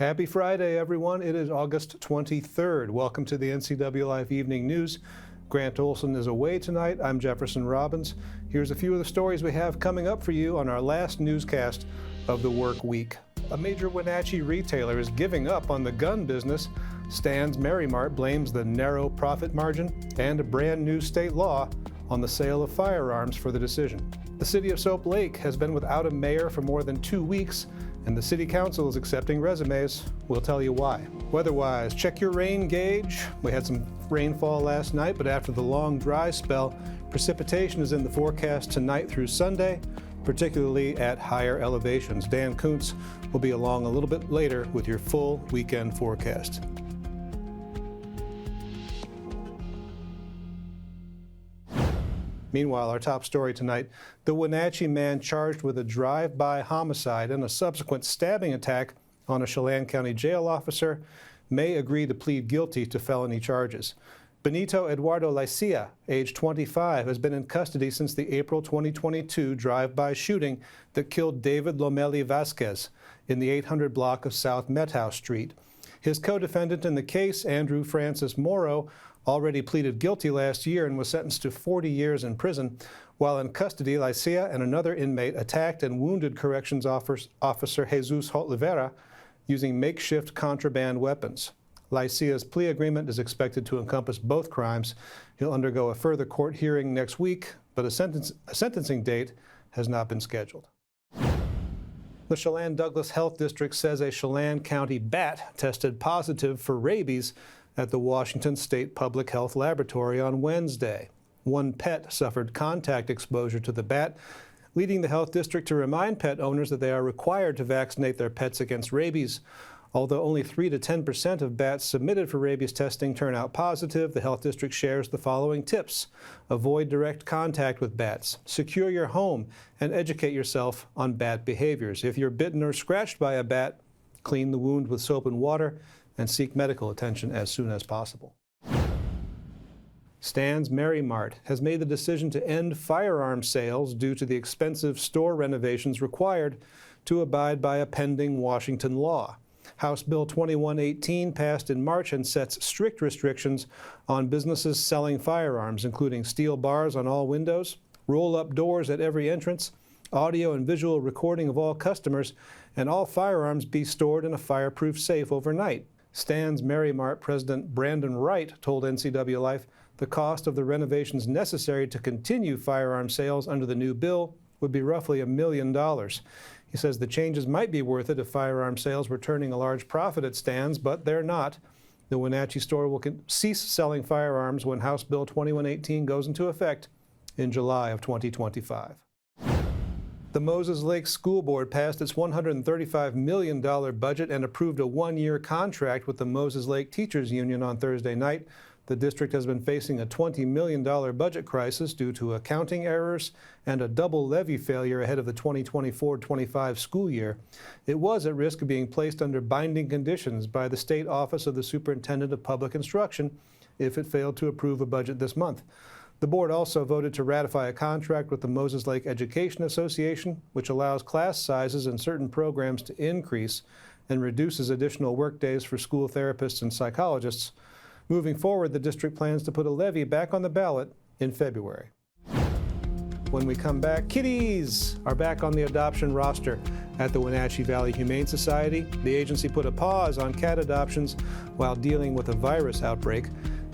Happy Friday, everyone. It is August 23rd. Welcome to the NCWLIFE Evening News. Grant Olson is away tonight. I'm Jefferson Robbins. Here's a few of the stories we have coming up for you on our last newscast of the work week. A major Wenatchee retailer is giving up on the gun business. Stan's Merry Mart blames the narrow profit margin and a brand new state law on the sale of firearms for the decision. The city of Soap Lake has been without a mayor for more than 2 weeks, and the city council is accepting resumes. We'll tell you why. Weather-wise, check your rain gauge. We had some rainfall last night, but after the long dry spell, precipitation is in the forecast tonight through Sunday, particularly at higher elevations. Dan Kuntz will be along a little bit later with your full weekend forecast. Meanwhile, our top story tonight, the Wenatchee man charged with a drive-by homicide and a subsequent stabbing attack on a Chelan County jail officer may agree to plead guilty to felony charges. Benito Eduardo Lycia, age 25, has been in custody since the April 2022 drive-by shooting that killed David Lomeli Vasquez in the 800 block of South Methouse Street. His co-defendant in the case, Andrew Francis Morrow, already pleaded guilty last year and was sentenced to 40 years in prison. While in custody, Lycia and another inmate attacked and wounded corrections officer Jesus Oliveira using makeshift contraband weapons. Lycia's plea agreement is expected to encompass both crimes. He'll undergo a further court hearing next week, but a sentencing date has not been scheduled. The Chelan Douglas Health District says a Chelan County bat tested positive for rabies at the Washington State Public Health Laboratory on Wednesday. One pet suffered contact exposure to the bat, leading the health district to remind pet owners that they are required to vaccinate their pets against rabies. Although only 3 to 10% of bats submitted for rabies testing turn out positive, the health district shares the following tips. Avoid direct contact with bats, secure your home, and educate yourself on bat behaviors. If you're bitten or scratched by a bat, clean the wound with soap and water and seek medical attention as soon as possible. Stan's Merry Mart has made the decision to end firearm sales due to the expensive store renovations required to abide by a pending Washington law. House Bill 2118 passed in March and sets strict restrictions on businesses selling firearms, including steel bars on all windows, roll-up doors at every entrance, audio and visual recording of all customers, and all firearms be stored in a fireproof safe overnight. Stan's Merry Mart President Brandon Wright told NCWLIFE the cost of the renovations necessary to continue firearm sales under the new bill would be roughly $1 million. He says the changes might be worth it if firearm sales were turning a large profit at Stan's, but they're not. The Wenatchee store will cease selling firearms when House Bill 2118 goes into effect in July of 2025. The Moses Lake School Board passed its $135 million budget and approved a one-year contract with the Moses Lake Teachers Union on Thursday night. The district has been facing a $20 million budget crisis due to accounting errors and a double levy failure ahead of the 2024-25 school year. It was at risk of being placed under binding conditions by the State Office of the Superintendent of Public Instruction if it failed to approve a budget this month. The board also voted to ratify a contract with the Moses Lake Education Association, which allows class sizes in certain programs to increase and reduces additional workdays for school therapists and psychologists. Moving forward, the district plans to put a levy back on the ballot in February. When we come back, kitties are back on the adoption roster at the Wenatchee Valley Humane Society. The agency put a pause on cat adoptions while dealing with a virus outbreak.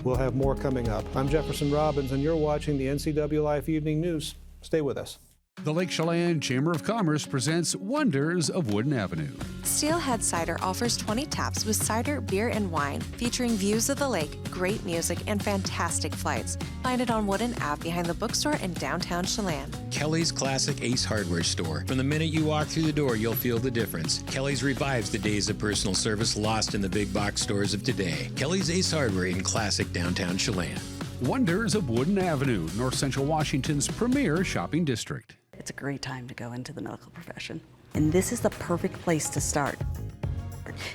We'll have more coming up. I'm Jefferson Robbins, and you're watching the NCWLIFE Evening News. Stay with us. The Lake Chelan Chamber of Commerce presents Wonders of Wooden Avenue. Steelhead Cider offers 20 taps with cider, beer, and wine, featuring views of the lake, great music, and fantastic flights. Find it on Wooden Ave behind the bookstore in downtown Chelan. Kelly's Classic Ace Hardware Store. From the minute you walk through the door, you'll feel the difference. Kelly's revives the days of personal service lost in the big box stores of today. Kelly's Ace Hardware in classic downtown Chelan. Wonders of Wooden Avenue, North Central Washington's premier shopping district. It's a great time to go into the medical profession, and this is the perfect place to start.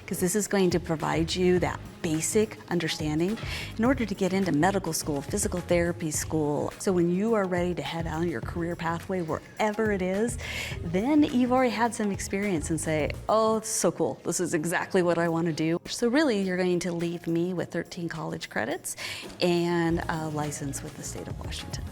because this is going to provide you that basic understanding in order to get into medical school, physical therapy school. So when you are ready to head on your career pathway, wherever it is, then you've already had some experience and say, oh, it's so cool. This is exactly what I want to do. So really, you're going to leave me with 13 college credits and a license with the state of Washington.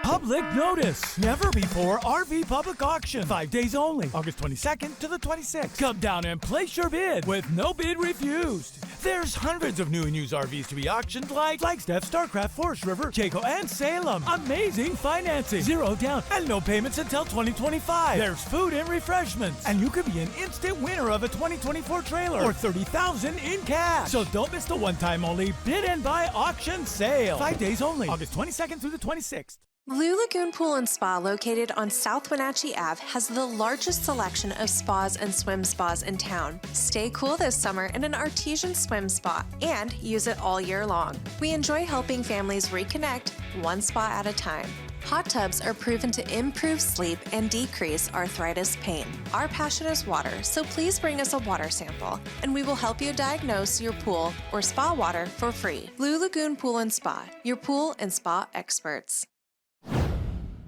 Public notice. Never before RV public auction. 5 days only. August 22nd to the 26th. Come down and place your bid with no bid refused. There's hundreds of new and used RVs to be auctioned like Flagstaff, Starcraft, Forest River, Jayco, and Salem. Amazing financing. 0 down and no payments until 2025. There's food and refreshments. And you could be an instant winner of a 2024 trailer or $30,000 in cash. So don't miss the one-time only bid and buy auction sale. 5 days only. August 22nd through the 26th. Blue Lagoon Pool and Spa, located on South Wenatchee Ave, has the largest selection of spas and swim spas in town. Stay cool this summer in an artesian swim spa and use it all year long. We enjoy helping families reconnect one spa at a time. Hot tubs are proven to improve sleep and decrease arthritis pain. Our passion is water, so please bring us a water sample, and we will help you diagnose your pool or spa water for free. Blue Lagoon Pool and Spa, your pool and spa experts.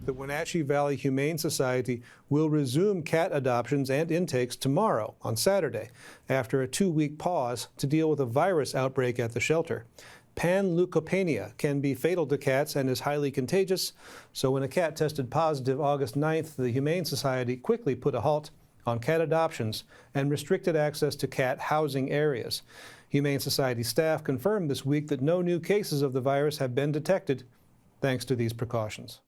The Wenatchee Valley Humane Society will resume cat adoptions and intakes tomorrow, on Saturday, after a 2-week pause to deal with a virus outbreak at the shelter. Panleukopenia can be fatal to cats and is highly contagious, so when a cat tested positive August 9th, the Humane Society quickly put a halt on cat adoptions and restricted access to cat housing areas. Humane Society staff confirmed this week that no new cases of the virus have been detected, thanks to these precautions.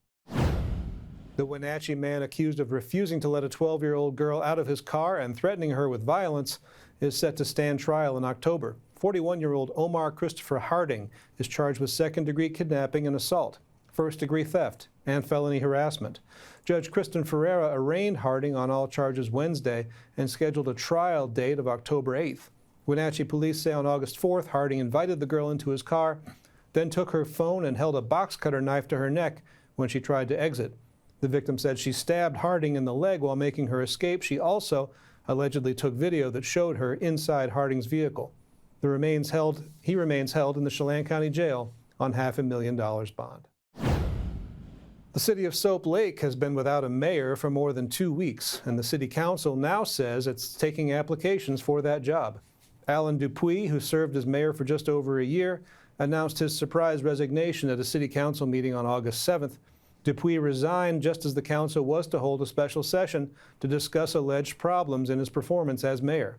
The Wenatchee man accused of refusing to let a 12-year-old girl out of his car and threatening her with violence is set to stand trial in October. 41-year-old Omar Christopher Harding is charged with second-degree kidnapping and assault, first-degree theft, and felony harassment. Judge Kristen Ferreira arraigned Harding on all charges Wednesday and scheduled a trial date of October 8th. Wenatchee police say on August 4th, Harding invited the girl into his car, then took her phone and held a box cutter knife to her neck when she tried to exit. The victim said she stabbed Harding in the leg while making her escape. She also allegedly took video that showed her inside Harding's vehicle. He remains held in the Chelan County Jail on $500,000 bond. The city of Soap Lake has been without a mayor for more than 2 weeks, and the city council now says it's taking applications for that job. Alan Dupuis, who served as mayor for just over a year, announced his surprise resignation at a city council meeting on August 7th. Dupuis resigned just as the council was to hold a special session to discuss alleged problems in his performance as mayor.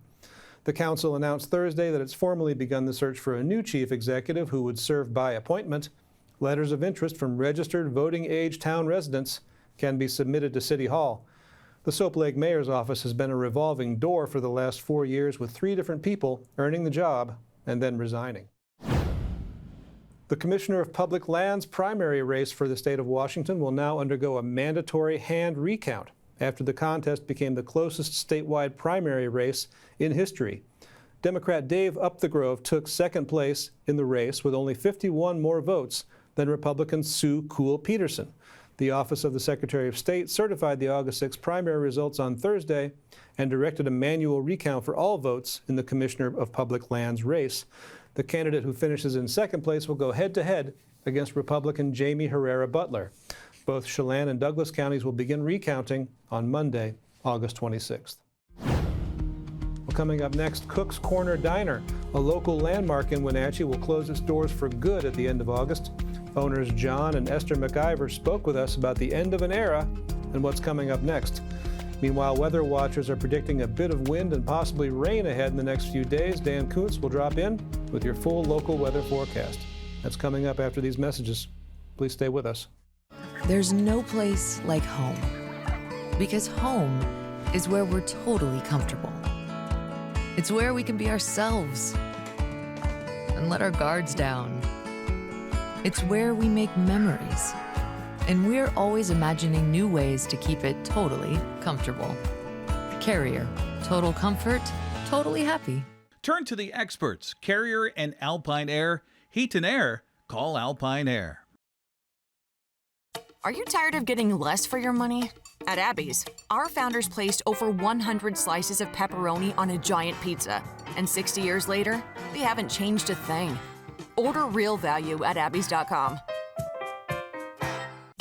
The council announced Thursday that it's formally begun the search for a new chief executive who would serve by appointment. Letters of interest from registered voting-age town residents can be submitted to City Hall. The Soap Lake Mayor's office has been a revolving door for the last 4 years, with 3 different people earning the job and then resigning. The Commissioner of Public Lands primary race for the state of Washington will now undergo a mandatory hand recount after the contest became the closest statewide primary race in history. Democrat Dave Upthegrove took second place in the race with only 51 more votes than Republican Sue Cool Peterson. The Office of the Secretary of State certified the August 6 primary results on Thursday and directed a manual recount for all votes in the Commissioner of Public Lands race. The candidate who finishes in second place will go head-to-head against Republican Jamie Herrera Butler. Both Chelan and Douglas counties will begin recounting on Monday, August 26th. Well, coming up next, Cook's Corner Diner, a local landmark in Wenatchee, will close its doors for good at the end of August. Owners John and Esther McIver spoke with us about the end of an era and what's coming up next. Meanwhile, weather watchers are predicting a bit of wind and possibly rain ahead in the next few days. Dan Kuntz will drop in with your full local weather forecast. That's coming up after these messages. Please stay with us. There's no place like home, because home is where we're totally comfortable. It's where we can be ourselves and let our guards down. It's where we make memories. And we're always imagining new ways to keep it totally comfortable. Carrier, total comfort, totally happy. Turn to the experts, Carrier and Alpine Air. Heat and air, call Alpine Air. Are you tired of getting less for your money? At Abby's, our founders placed over 100 slices of pepperoni on a giant pizza, and 60 years later, they haven't changed a thing. Order real value at abbys.com.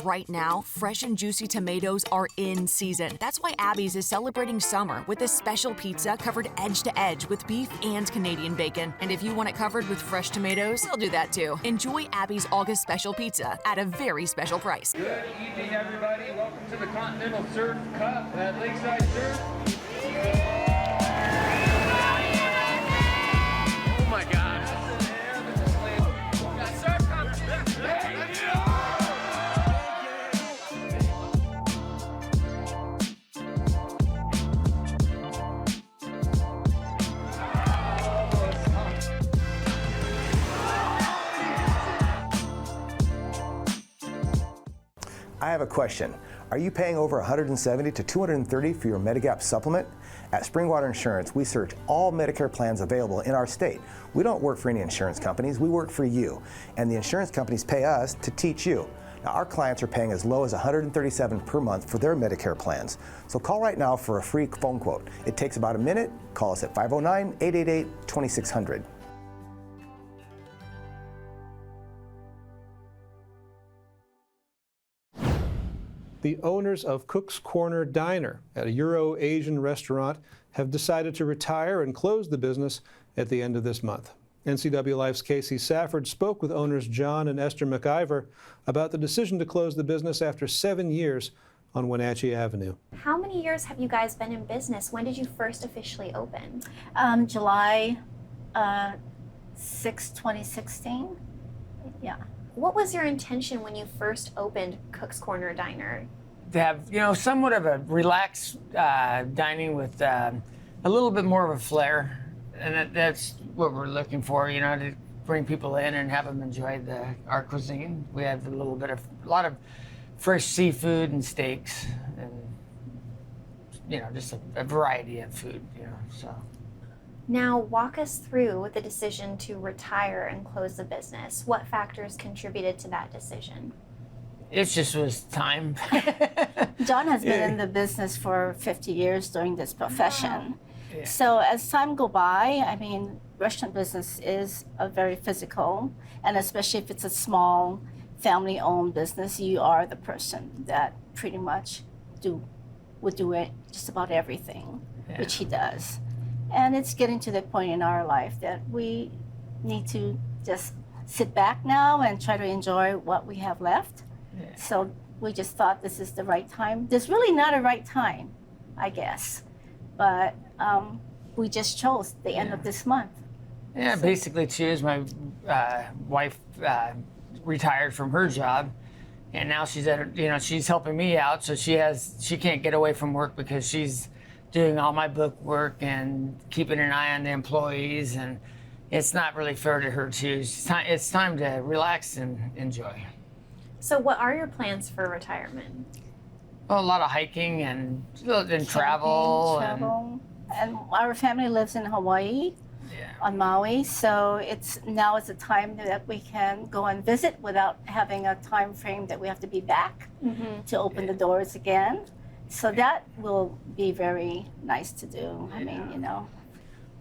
Right now, fresh and juicy tomatoes are in season. That's why Abby's is celebrating summer with a special pizza covered edge to edge with beef and Canadian bacon. And if you want it covered with fresh tomatoes, they'll do that too. Enjoy Abby's August special pizza at a very special price. Good evening, everybody. Welcome to the Continental Surf Cup at Lakeside Surf. Oh my gosh. I have a question. Are you paying over $170 to $230 for your Medigap supplement? At Springwater Insurance, we search all Medicare plans available in our state. We don't work for any insurance companies, we work for you. And the insurance companies pay us to teach you. Now, our clients are paying as low as $137 per month for their Medicare plans. So call right now for a free phone quote. It takes about a minute. Call us at 509-888-2600. The owners of Cook's Corner Diner, at a Euro-Asian restaurant, have decided to retire and close the business at the end of this month. NCWLIFE's Casey Safford spoke with owners John and Esther McIver about the decision to close the business after 7 years on Wenatchee Avenue. How many years have you guys been in business? When did you first officially open? July 6, 2016. Yeah. What was your intention when you first opened Cook's Corner Diner? To have, somewhat of a relaxed dining with a little bit more of a flair. And that's what we're looking for, to bring people in and have them enjoy our cuisine. We have a lot of fresh seafood and steaks and, just a variety of food, so. Now, walk us through the decision to retire and close the business. What factors contributed to that decision? It just was time. John has been in the business for 50 years doing this profession. Wow. Yeah. So as time go by, restaurant business is a very physical, and especially if it's a small family-owned business, you are the person that pretty much would do it, just about everything, which he does. And it's getting to the point in our life that we need to just sit back now and try to enjoy what we have left. Yeah. So we just thought this is the right time. There's really not a right time, I guess. But we just chose the end of this month. Yeah, so. Basically too, is my wife retired from her job, and now she's she's helping me out. So she can't get away from work because she's doing all my book work and keeping an eye on the employees, and it's not really fair to her too. It's time to relax and enjoy. So what are your plans for retirement? Well, a lot of hiking and travel. And our family lives in Hawaii, on Maui, so now it's a time that we can go and visit without having a time frame that we have to be back to open the doors again. So that will be very nice to do.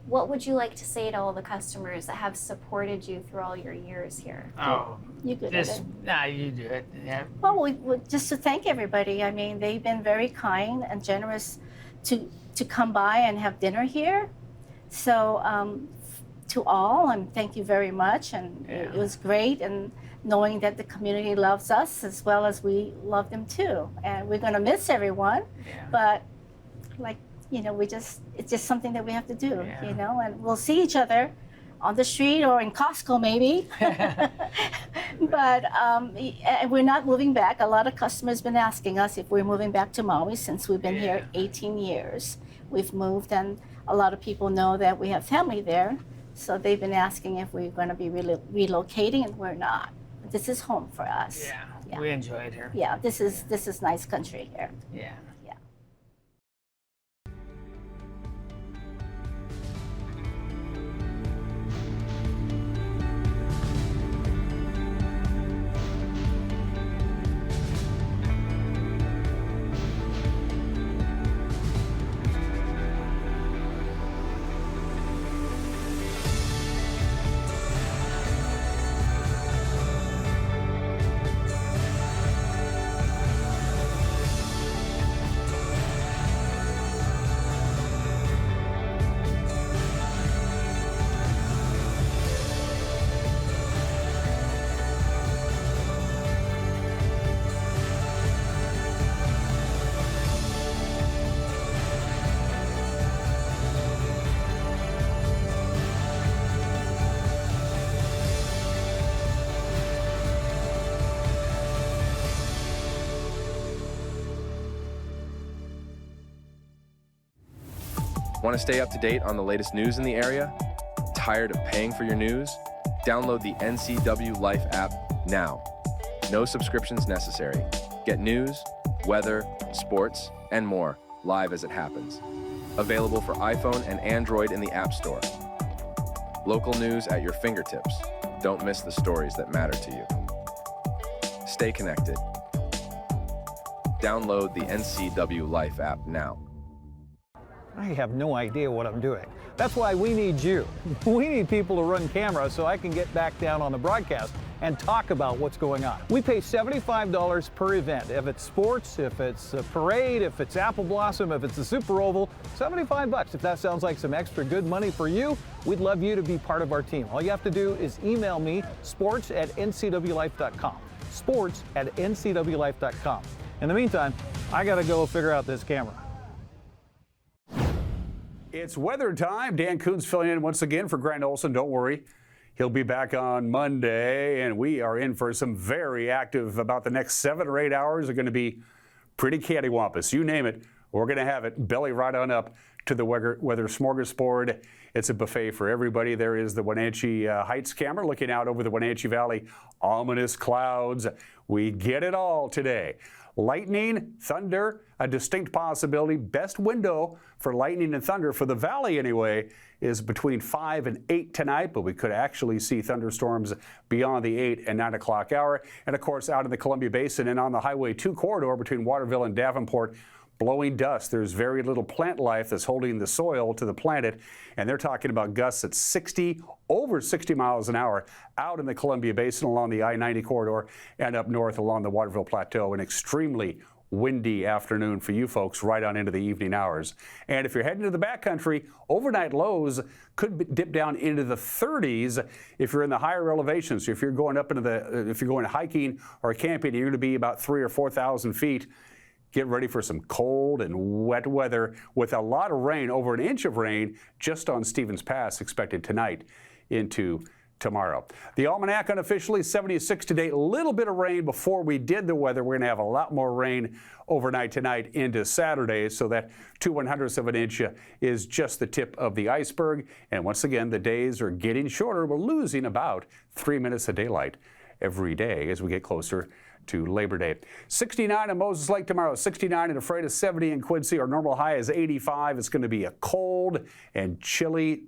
What would you like to say to all the customers that have supported you through all your years here? Oh, you good at it? Nah, you do it. Yeah. Well, just to thank everybody. They've been very kind and generous to come by and have dinner here. So to all, thank you very much. And it was great, and knowing that the community loves us as well as we love them too. And we're going to miss everyone, but it's just something that we have to do, and we'll see each other on the street or in Costco maybe. But we're not moving back. A lot of customers have been asking us if we're moving back to Maui since we've been here 18 years. We've moved, and a lot of people know that we have family there. So they've been asking if we're going to be relocating, and we're not. This is home for us. Yeah. We enjoy it here. Yeah, this is nice country here. Yeah. Want to stay up to date on the latest news in the area? Tired of paying for your news? Download the NCWLIFE app now. No subscriptions necessary. Get news, weather, sports, and more live as it happens. Available for iPhone and Android in the App Store. Local news at your fingertips. Don't miss the stories that matter to you. Stay connected. Download the NCWLIFE app now. I have no idea what I'm doing. That's why we need you. We need people to run cameras so I can get back down on the broadcast and talk about what's going on. We pay $75 per event. If it's sports, if it's a parade, if it's Apple Blossom, if it's the Super Oval, $75. If that sounds like some extra good money for you, we'd love you to be part of our team. All you have to do is email me, sports@ncwlife.com. sports@ncwlife.com. In the meantime, I gotta go figure out this camera. It's weather time. Dan Coons filling in once again for Grant Olson. Don't worry. He'll be back on Monday, and we are in for some very active, about the next 7 or 8 hours are going to be pretty cattywampus. You name it, we're going to have it. Belly right on up to the weather smorgasbord. It's a buffet for everybody. There is the Wenatchee Heights camera looking out over the Wenatchee Valley. Ominous clouds. We get it all today. Lightning, thunder, a distinct possibility. Best window for lightning and thunder, for the valley anyway, is between 5 and 8 tonight, but we could actually see thunderstorms beyond the 8 and 9 o'clock hour. And of course, out in the Columbia Basin and on the Highway 2 corridor between Waterville and Davenport, blowing dust. There's very little plant life that's holding the soil to the planet, and they're talking about gusts at over 60 miles an hour out in the Columbia Basin along the I-90 corridor and up north along the Waterville Plateau. An extremely windy afternoon for you folks right on into the evening hours. And if you're heading to the backcountry, overnight lows could dip down into the 30s if you're in the higher elevations. So if you're going up into if you're going hiking or camping, you're going to be about 3,000 or 4,000 feet. Get ready for some cold and wet weather with a lot of rain, over an inch of rain just on Stevens Pass expected tonight into tomorrow. The almanac unofficially 76 today. A little bit of rain before we did the weather. We're going to have a lot more rain overnight tonight into Saturday, so that 2/100ths of an inch is just the tip of the iceberg. And once again, the days are getting shorter. We're losing about 3 minutes of daylight every day as we get closer to Labor Day. 69 in Moses Lake tomorrow, 69 in Ephrata, 70 in Quincy. Our normal high is 85. It's going to be a cold and chilly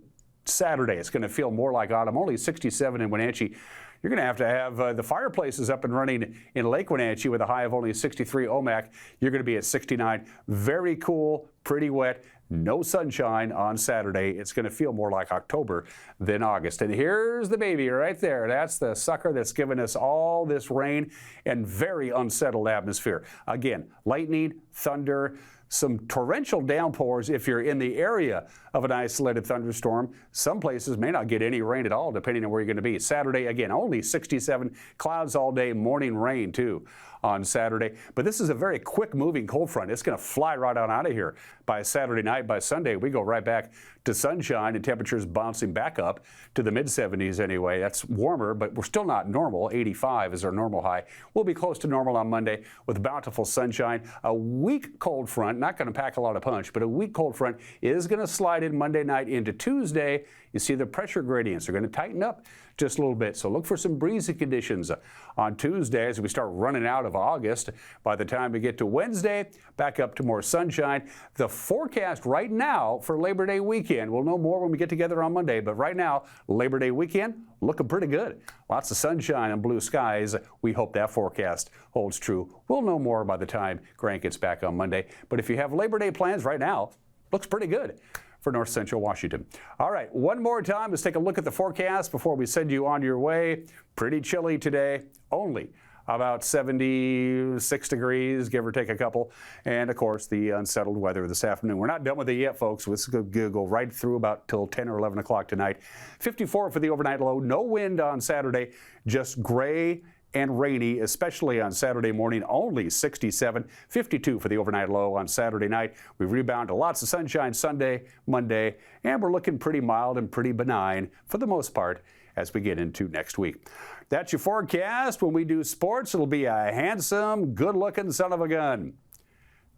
Saturday. It's going to feel more like autumn. Only 67 in Wenatchee. You're going to have the fireplaces up and running in Lake Wenatchee with a high of only 63. Omak, you're going to be at 69. Very cool, pretty wet. No sunshine on Saturday. It's going to feel more like October than August. And here's the baby right there. That's the sucker that's given us all this rain and very unsettled atmosphere. Again, lightning, thunder, some torrential downpours if you're in the area of an isolated thunderstorm. Some places may not get any rain at all, depending on where you're going to be. Saturday, again, only 67. Clouds all day, morning rain, too, on Saturday. But this is a very quick-moving cold front. It's going to fly right on out of here by Saturday night. By Sunday, we go right back to sunshine and temperatures bouncing back up to the mid-70s anyway. That's warmer, but we're still not normal. 85 is our normal high. We'll be close to normal on Monday with bountiful sunshine. A weak cold front, not going to pack a lot of punch, but a weak cold front is going to slide in Monday night into Tuesday. You see the pressure gradients are going to tighten up just a little bit. So look for some breezy conditions on Tuesday as we start running out of August. By the time we get to Wednesday, back up to more sunshine. The forecast right now for Labor Day weekend, we'll know more when we get together on Monday, but right now, Labor Day weekend, looking pretty good. Lots of sunshine and blue skies. We hope that forecast holds true. We'll know more by the time Grant gets back on Monday. But if you have Labor Day plans right now, looks pretty good for North Central Washington. All right, one more time, let's take a look at the forecast before we send you on your way. Pretty chilly today, only about 76 degrees, give or take a couple. And of course, the unsettled weather this afternoon. We're not done with it yet, folks. It's going to go right through about till 10 or 11 o'clock tonight. 54 for the overnight low. No wind on Saturday, just gray and rainy, especially on Saturday morning, only 67, 52 for the overnight low on Saturday night. We rebound to lots of sunshine Sunday, Monday, and we're looking pretty mild and pretty benign for the most part as we get into next week. That's your forecast. When we do sports, it'll be a handsome, good-looking son of a gun.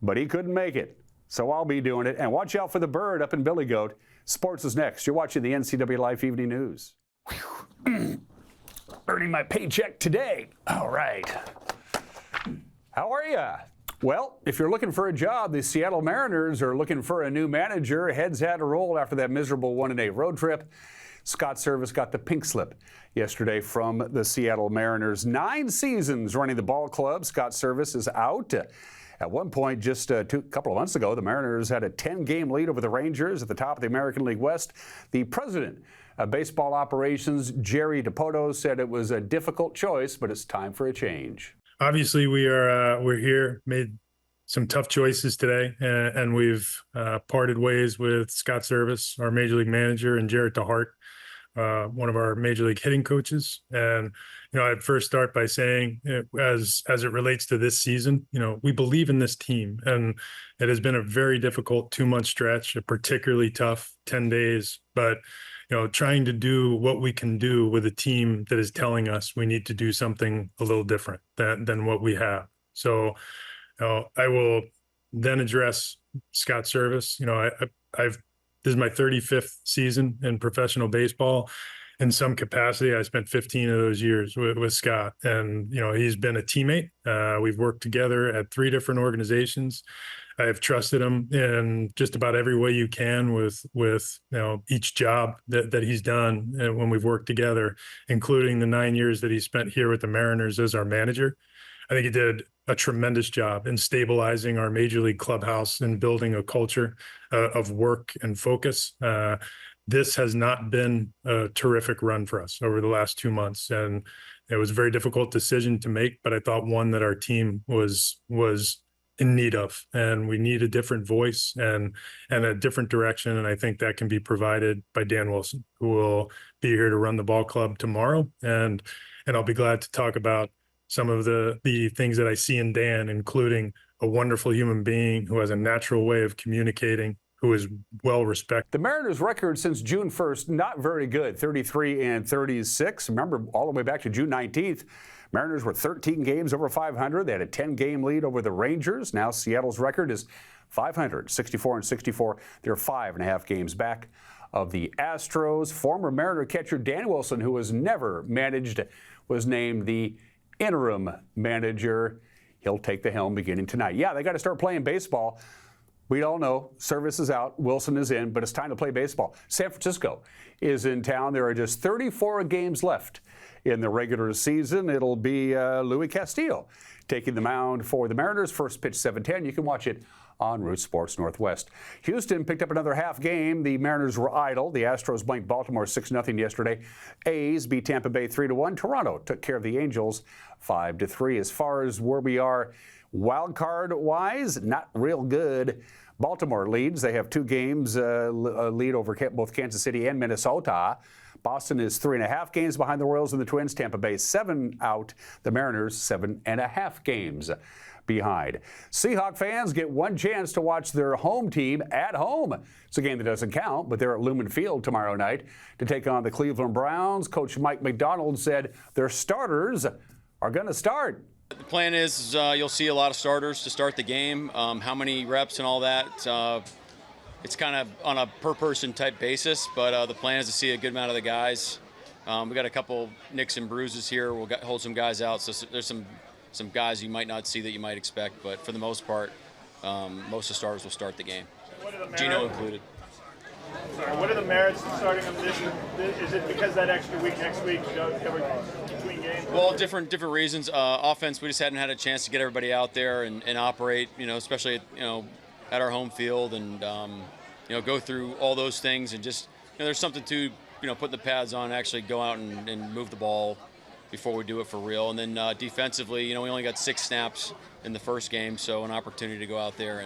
But he couldn't make it. So I'll be doing it. And watch out for the bird up in Billy Goat. Sports is next. You're watching the NCWLIFE Evening News. Earning my paycheck today. All right. How are you? Well, if you're looking for a job, the Seattle Mariners are looking for a new manager. Heads had to roll after that miserable 1-8 road trip. Scott Service got the pink slip yesterday from the Seattle Mariners. 9 seasons running the ball club. Scott Service is out. At one point, just a couple of months ago, the Mariners had a 10-game lead over the Rangers at the top of the American League West. The president of baseball operations, Jerry DePoto, said it was a difficult choice, but it's time for a change. Obviously, we're here, made some tough choices today, and we've parted ways with Scott Service, our major league manager, and Jarrett DeHart, one of our major league hitting coaches. And I'd first start by saying, as it relates to this season, we believe in this team, and it has been a very difficult 2-month stretch, a particularly tough 10 days, but trying to do what we can do with a team that is telling us we need to do something a little different than what we have. So I will then address Scott Service. This is my 35th season in professional baseball. In some capacity, I spent 15 of those years with Scott, and he's been a teammate. We've worked together at 3 different organizations. I have trusted him in just about every way you can with each job that he's done when we've worked together, including the 9 years that he spent here with the Mariners as our manager. I think he did a tremendous job in stabilizing our major league clubhouse and building a culture of work and focus. This has not been a terrific run for us over the last 2 months, and it was a very difficult decision to make, but I thought one that our team was in need of, and we need a different voice and a different direction. And I think that can be provided by Dan Wilson, who will be here to run the ball club tomorrow. And I'll be glad to talk about some of the things that I see in Dan, including a wonderful human being who has a natural way of communicating, who is well respected. The Mariners' record since June 1st, not very good, 33-36. Remember, all the way back to June 19th, Mariners were 13 games over 500. They had a 10-game lead over the Rangers. Now Seattle's record is 500, 64-64. They're 5.5 games back of the Astros. Former Mariner catcher Dan Wilson, who was never managed, was named the interim manager. He'll take the helm beginning tonight. Yeah, they got to start playing baseball. We all know Service is out, Wilson is in, but it's time to play baseball. San Francisco is in town. There are just 34 games left in the regular season. It'll be Louis Castillo taking the mound for the Mariners. First pitch 7:10. You can watch it on Root Sports Northwest. Houston picked up another half game. The Mariners were idle. The Astros blanked Baltimore 6-0 yesterday. A's beat Tampa Bay 3-1. Toronto took care of the Angels 5-3. As far as where we are wild card wise, not real good. Baltimore leads. They have 2 games lead over both Kansas City and Minnesota. Boston is 3.5 games behind the Royals and the Twins. Tampa Bay 7 out. The Mariners 7.5 games behind. Seahawk fans get one chance to watch their home team at home. It's a game that doesn't count, but they're at Lumen Field tomorrow night to take on the Cleveland Browns. Coach Mike McDonald said their starters are going to start. The plan is you'll see a lot of starters to start the game. How many reps and all that, it's kind of on a per-person type basis, but the plan is to see a good amount of the guys. We got a couple nicks and bruises here. We'll hold some guys out, so there's some guys you might not see that you might expect, but for the most part, most of the starters will start the game, Gino included. Sorry, what are the merits of starting them this? Is it because that extra week next week, between games? Well, different reasons. Offense, we just hadn't had a chance to get everybody out there and operate, especially at our home field, and go through all those things, and just there's something to putting the pads on, actually go out and move the ball before we do it for real. And then defensively, we only got 6 snaps in the first game, so an opportunity to go out there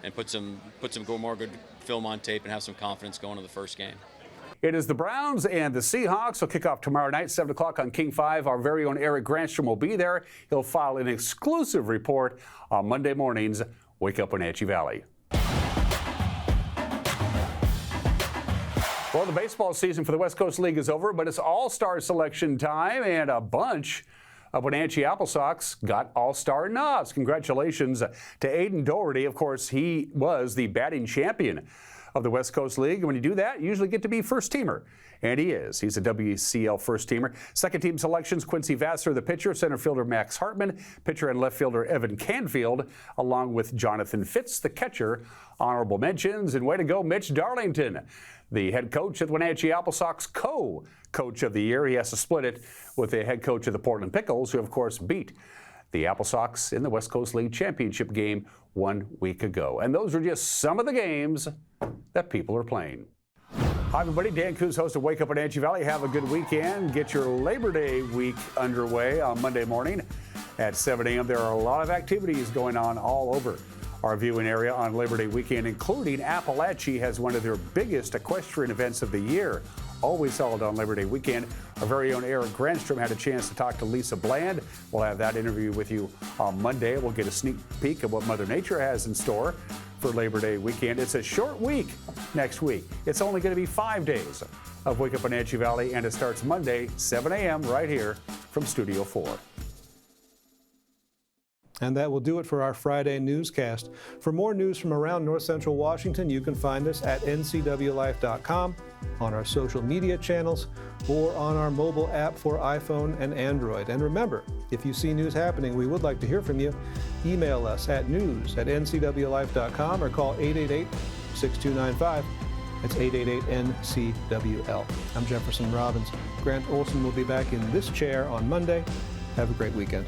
and put some more good film on tape and have some confidence going to the first game. It is the Browns and the Seahawks. Will kick off tomorrow night, 7 o'clock on King 5. Our very own Eric Granstrom will be there. He'll file an exclusive report on Monday mornings. Wake Up Wenatchee Valley. Well, the baseball season for the West Coast League is over, but it's All-Star selection time, and a bunch Wenatchee Apple Sox got All-Star nods. Congratulations to Aiden Doherty. Of course, he was the batting champion of the West Coast League. And when you do that, you usually get to be first teamer. And he is. He's a WCL first teamer. Second team selections, Quincy Vassar, the pitcher, center fielder Max Hartman, pitcher and left fielder Evan Canfield, along with Jonathan Fitz, the catcher. Honorable mentions, and way to go, Mitch Darlington, the head coach of the Wenatchee Apple Sox, co-coach of the year. He has to split it with the head coach of the Portland Pickles, who of course beat the Apple Sox in the West Coast League championship game 1 week ago. And those are just some of the games that people are playing. Hi, everybody. Dan Coons, host of Wake Up Wenatchee Valley. Have a good weekend. Get your Labor Day week underway on Monday morning at 7 a.m. There are a lot of activities going on all over our viewing area on Labor Day weekend, including Appalachia has one of their biggest equestrian events of the year. Always held on Labor Day weekend. Our very own Eric Granstrom had a chance to talk to Lisa Bland. We'll have that interview with you on Monday. We'll get a sneak peek of what Mother Nature has in store for Labor Day weekend. It's a short week next week. It's only going to be 5 days of Wake Up Wenatchee Valley, and it starts Monday, 7 a.m. right here from Studio 4. And that will do it for our Friday newscast. For more news from around North Central Washington, you can find us at ncwlife.com, on our social media channels, or on our mobile app for iPhone and Android. And remember, if you see news happening, we would like to hear from you. Email us at news@ncwlife.com or call 888-6295. That's 888-NCWL. I'm Jefferson Robbins. Grant Olson will be back in this chair on Monday. Have a great weekend.